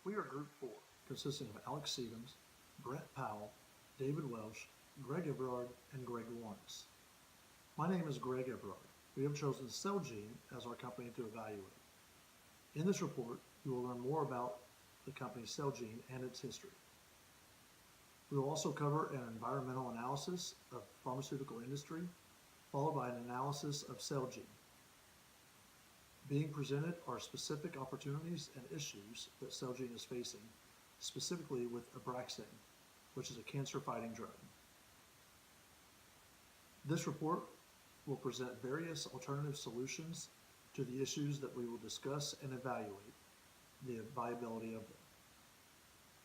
We are Group 4, consisting of Alex Stevens, Brett Powell, David Welsh, Greg Everard, and Greg Lawrence. My name is Greg Everard. We have chosen Celgene as our company to evaluate. In this report, you will learn more about the company Celgene and its history. We will also cover an environmental analysis of the pharmaceutical industry, followed by an analysis of Celgene. Being presented are specific opportunities and issues that Celgene is facing, specifically with Abraxane, which is a cancer-fighting drug. This report will present various alternative solutions to the issues that we will discuss and evaluate the viability of them.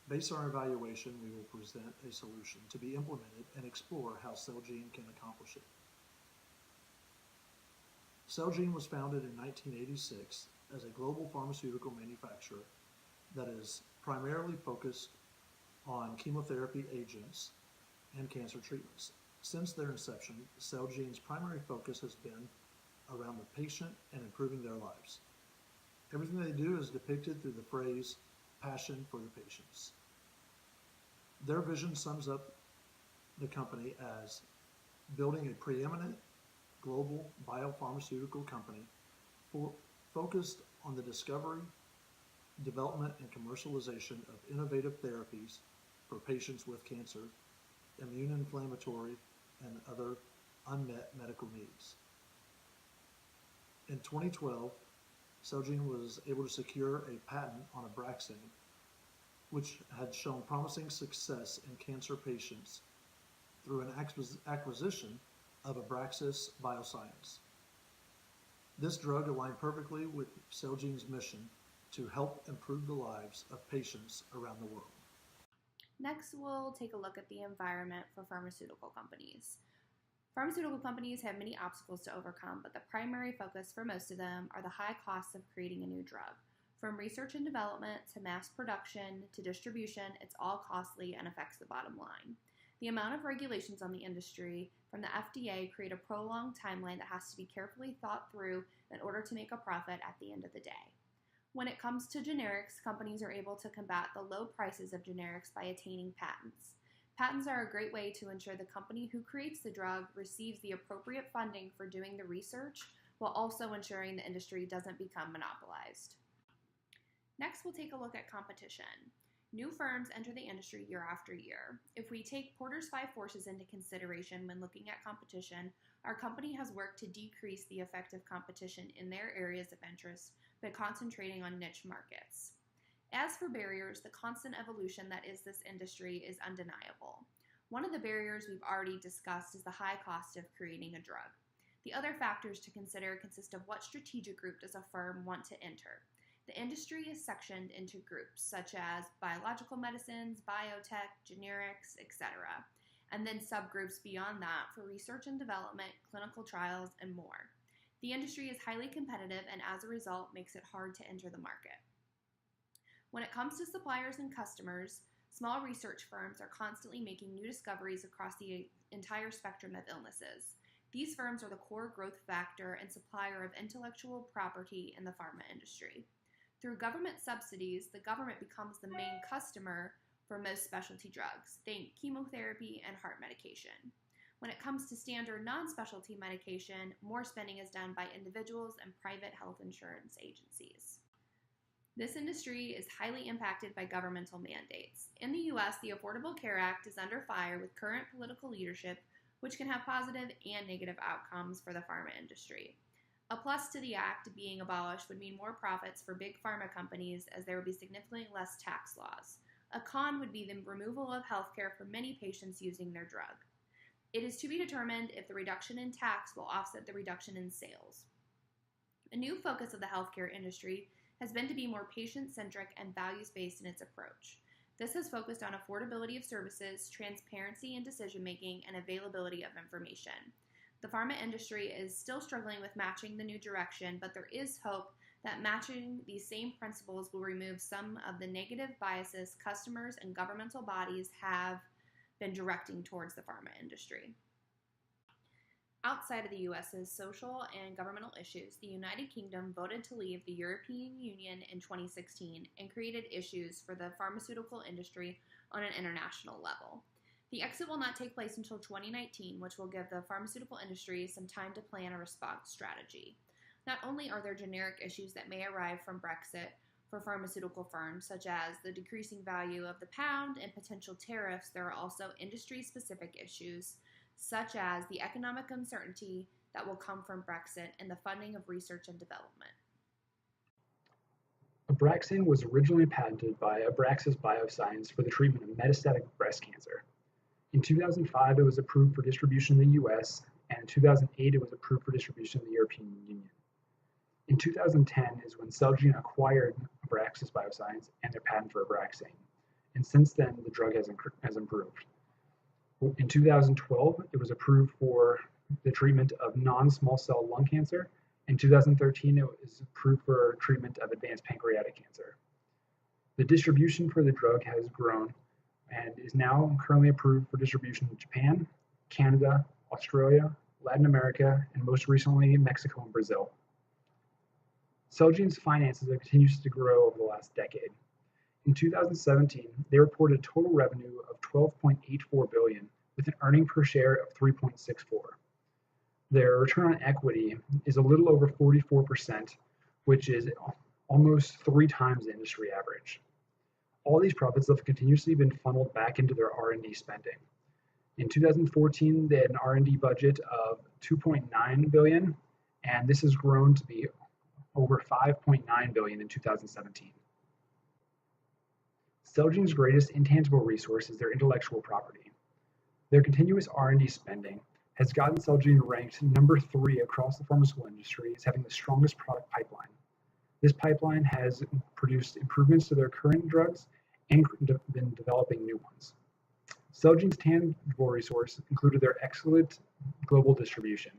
Based on our evaluation, we will present a solution to be implemented and explore how Celgene can accomplish it. Celgene was founded in 1986 as a global pharmaceutical manufacturer that is primarily focused on chemotherapy agents and cancer treatments. Since their inception, Celgene's primary focus has been around the patient and improving their lives. Everything they do is depicted through the phrase, passion for the patients. Their vision sums up the company as building a preeminent global biopharmaceutical company focused on the discovery, development, and commercialization of innovative therapies for patients with cancer, immune inflammatory, and other unmet medical needs. In 2012, Celgene was able to secure a patent on Abraxane, which had shown promising success in cancer patients through an acquisition of Abraxis Bioscience. This drug aligned perfectly with Celgene's mission to help improve the lives of patients around the world. Next, we'll take a look at the environment for pharmaceutical companies. Pharmaceutical companies have many obstacles to overcome, but the primary focus for most of them are the high costs of creating a new drug. From research and development to mass production to distribution, it's all costly and affects the bottom line. The amount of regulations on the industry from the FDA create a prolonged timeline that has to be carefully thought through in order to make a profit at the end of the day. When it comes to generics, companies are able to combat the low prices of generics by attaining patents. Patents are a great way to ensure the company who creates the drug receives the appropriate funding for doing the research, while also ensuring the industry doesn't become monopolized. Next, we'll take a look at competition. New firms enter the industry year after year. If we take Porter's 5 forces into consideration when looking at competition, our company has worked to decrease the effect of competition in their areas of interest by concentrating on niche markets. As for barriers, the constant evolution that is this industry is undeniable. One of the barriers we've already discussed is the high cost of creating a drug. The other factors to consider consist of what strategic group does a firm want to enter. The industry is sectioned into groups such as biological medicines, biotech, generics, etc., and then subgroups beyond that for research and development, clinical trials, and more. The industry is highly competitive and as a result makes it hard to enter the market. When it comes to suppliers and customers, small research firms are constantly making new discoveries across the entire spectrum of illnesses. These firms are the core growth factor and supplier of intellectual property in the pharma industry. Through government subsidies, the government becomes the main customer for most specialty drugs. Think chemotherapy and heart medication. When it comes to standard non-specialty medication, more spending is done by individuals and private health insurance agencies. This industry is highly impacted by governmental mandates. In the U.S., the Affordable Care Act is under fire with current political leadership, which can have positive and negative outcomes for the pharma industry. A plus to the act being abolished would mean more profits for big pharma companies as there would be significantly less tax laws. A con would be the removal of health care for many patients using their drug. It is to be determined if the reduction in tax will offset the reduction in sales. A new focus of the healthcare industry has been to be more patient-centric and values-based in its approach. This has focused on affordability of services, transparency in decision-making, and availability of information. The pharma industry is still struggling with matching the new direction, but there is hope that matching these same principles will remove some of the negative biases customers and governmental bodies have been directing towards the pharma industry. Outside of the US's social and governmental issues, the United Kingdom voted to leave the European Union in 2016 and created issues for the pharmaceutical industry on an international level. The exit will not take place until 2019, which will give the pharmaceutical industry some time to plan a response strategy. Not only are there generic issues that may arise from Brexit for pharmaceutical firms, such as the decreasing value of the pound and potential tariffs, there are also industry-specific issues such as the economic uncertainty that will come from Brexit and the funding of research and development. Abraxane was originally patented by Abraxas Bioscience for the treatment of metastatic breast cancer. In 2005, it was approved for distribution in the US, and in 2008, it was approved for distribution in the European Union. In 2010 is when Celgene acquired Abraxas Bioscience and their patent for Abraxane, and since then, the drug has improved. In 2012, it was approved for the treatment of non-small cell lung cancer. In 2013, it was approved for treatment of advanced pancreatic cancer. The distribution for the drug has grown and is now currently approved for distribution in Japan, Canada, Australia, Latin America, and most recently, Mexico and Brazil. Celgene's finances have continued to grow over the last decade. In 2017, they reported total revenue of $12.84 billion with an earning per share of 3.64. Their return on equity is a little over 44%, which is almost 3 times the industry average. All these profits have continuously been funneled back into their R&D spending. In 2014, they had an R&D budget of $2.9 billion, and this has grown to be over $5.9 billion in 2017. Celgene's greatest intangible resource is their intellectual property. Their continuous R&D spending has gotten Celgene ranked number 3 across the pharmaceutical industry as having the strongest product pipeline. This pipeline has produced improvements to their current drugs and been developing new ones. Celgene's tangible resource included their excellent global distribution.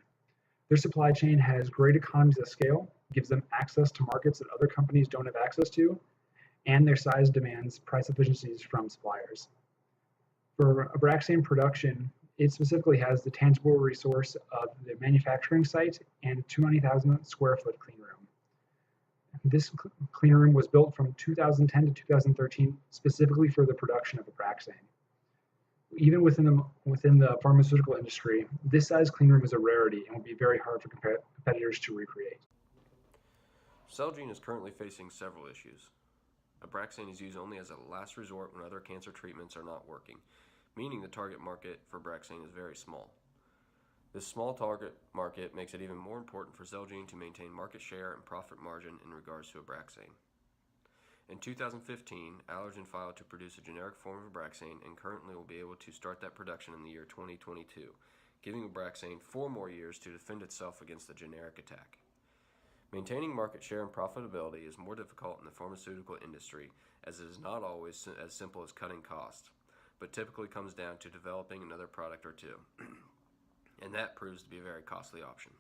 Their supply chain has great economies of scale, gives them access to markets that other companies don't have access to, and their size demands price efficiencies from suppliers. For Abraxane production, it specifically has the tangible resource of the manufacturing site and a 290,000 square foot clean room. This clean room was built from 2010 to 2013 specifically for the production of Abraxane. Even within the pharmaceutical industry, this size clean room is a rarity and will be very hard for competitors to recreate. Celgene is currently facing several issues. Abraxane is used only as a last resort when other cancer treatments are not working, meaning the target market for Abraxane is very small. This small target market makes it even more important for Celgene to maintain market share and profit margin in regards to Abraxane. In 2015, Allergan filed to produce a generic form of Abraxane and currently will be able to start that production in the year 2022, giving Abraxane 4 more years to defend itself against the generic attack. Maintaining market share and profitability is more difficult in the pharmaceutical industry, as it is not always as simple as cutting costs, but typically comes down to developing another product or two, and that proves to be a very costly option.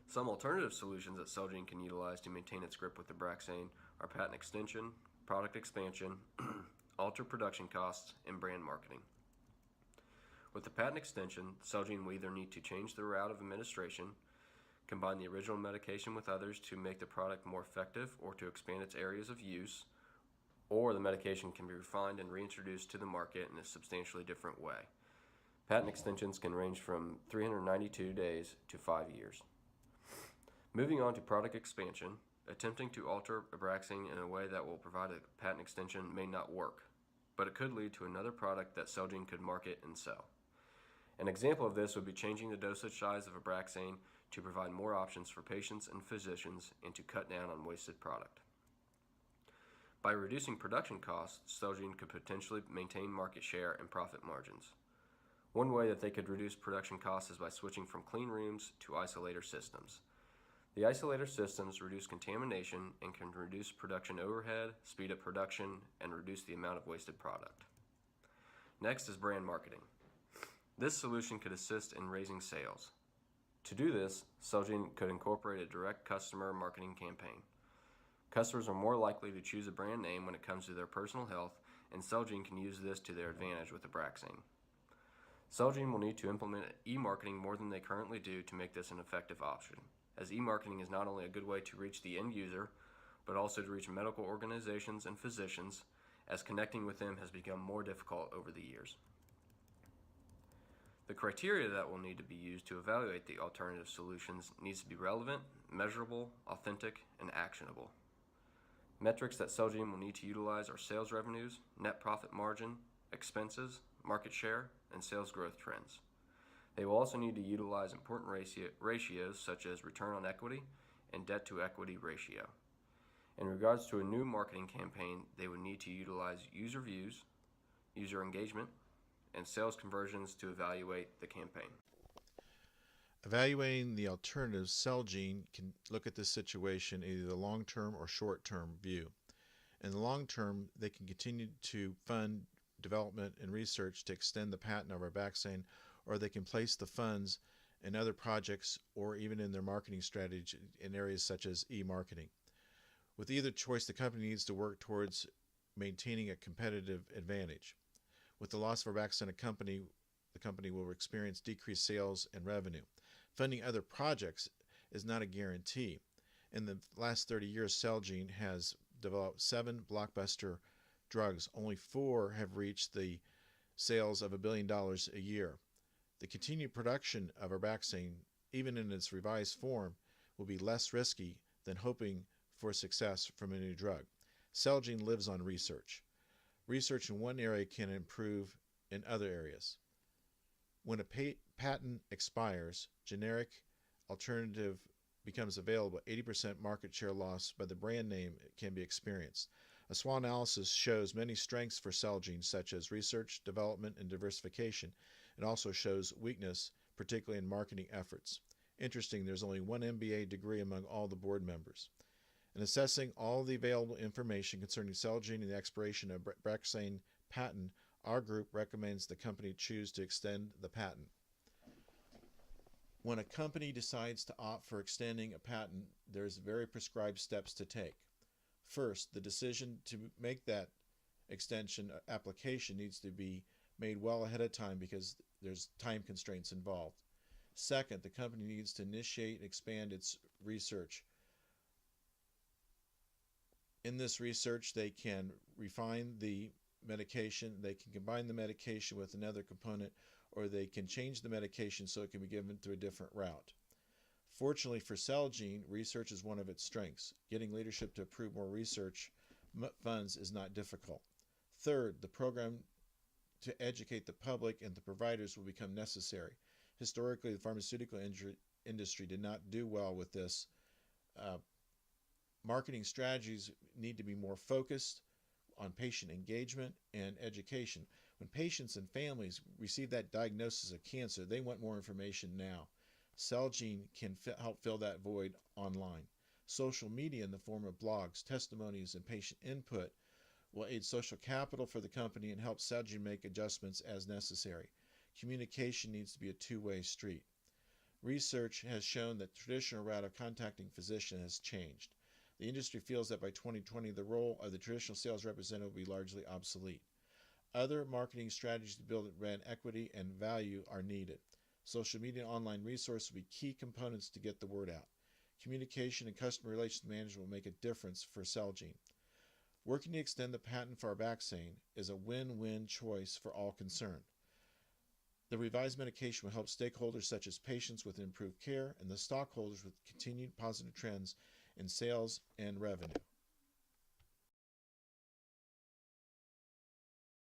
Some alternative solutions that Celgene can utilize to maintain its grip with Abraxane are patent extension, product expansion, altered production costs, and brand marketing. With the patent extension, Celgene will either need to change the route of administration, combine the original medication with others to make the product more effective or to expand its areas of use, or the medication can be refined and reintroduced to the market in a substantially different way. Patent extensions can range from 392 days to 5 years. Moving on to product expansion, attempting to alter Abraxane in a way that will provide a patent extension may not work, but it could lead to another product that Celgene could market and sell. An example of this would be changing the dosage size of Abraxane to provide more options for patients and physicians and to cut down on wasted product. By reducing production costs, Celgene could potentially maintain market share and profit margins. One way that they could reduce production costs is by switching from clean rooms to isolator systems. The isolator systems reduce contamination and can reduce production overhead, speed up production, and reduce the amount of wasted product. Next is brand marketing. This solution could assist in raising sales. To do this, Celgene could incorporate a direct customer marketing campaign. Customers are more likely to choose a brand name when it comes to their personal health, and Celgene can use this to their advantage with Abraxane. Celgene will need to implement e-marketing more than they currently do to make this an effective option, as e-marketing is not only a good way to reach the end user, but also to reach medical organizations and physicians, as connecting with them has become more difficult over the years. The criteria that will need to be used to evaluate the alternative solutions needs to be relevant, measurable, authentic, and actionable. Metrics that Celgene will need to utilize are sales revenues, net profit margin, expenses, market share, and sales growth trends. They will also need to utilize important ratios such as return on equity and debt to equity ratio. In regards to a new marketing campaign, they would need to utilize user views, user engagement, and sales conversions to evaluate the campaign. Evaluating the alternatives, Celgene can look at this situation in either the long-term or short-term view. In the long term, they can continue to fund development and research to extend the patent of Arbaxane, or they can place the funds in other projects or even in their marketing strategy in areas such as e-marketing. With either choice, the company needs to work towards maintaining a competitive advantage. With the loss of Arbaxane, the company will experience decreased sales and revenue. Funding other projects is not a guarantee. In the last 30 years, Celgene has developed 7 blockbuster drugs. Only 4 have reached the sales of $1 billion a year. The continued production of Arbaxane, even in its revised form, will be less risky than hoping for success from a new drug. Celgene lives on research. Research in one area can improve in other areas. When a patent expires, generic alternative becomes available. 80% market share loss by the brand name can be experienced. A SWOT analysis shows many strengths for Celgene, such as research, development, and diversification. It also shows weakness, particularly in marketing efforts. Interesting, there's only 1 MBA degree among all the board members. In assessing all the available information concerning Celgene and the expiration of Arbaxane patent, our group recommends the company choose to extend the patent. When a company decides to opt for extending a patent, there's very prescribed steps to take. First, the decision to make that extension application needs to be made well ahead of time because there's time constraints involved. Second, the company needs to initiate and expand its research. In this research, they can refine the medication, they can combine the medication with another component, or they can change the medication so it can be given through a different route. Fortunately for Celgene, research is one of its strengths. Getting leadership to approve more research funds is not difficult. Third, the program to educate the public and the providers will become necessary. Historically, the pharmaceutical industry did not do well with this. Marketing strategies need to be more focused on patient engagement and education. When patients and families receive that diagnosis of cancer, they want more information now. Celgene can help fill that void online. Social media in the form of blogs, testimonies, and patient input will aid social capital for the company and help Celgene make adjustments as necessary. Communication needs to be a two-way street. Research has shown that the traditional route of contacting physicians has changed. The industry feels that by 2020, the role of the traditional sales representative will be largely obsolete. Other marketing strategies to build brand equity and value are needed. Social media and online resources will be key components to get the word out. Communication and customer relations management will make a difference for Celgene. Working to extend the patent for Arbaxane is a win-win choice for all concerned. The revised medication will help stakeholders such as patients with improved care and the stockholders with continued positive trends in sales and revenue.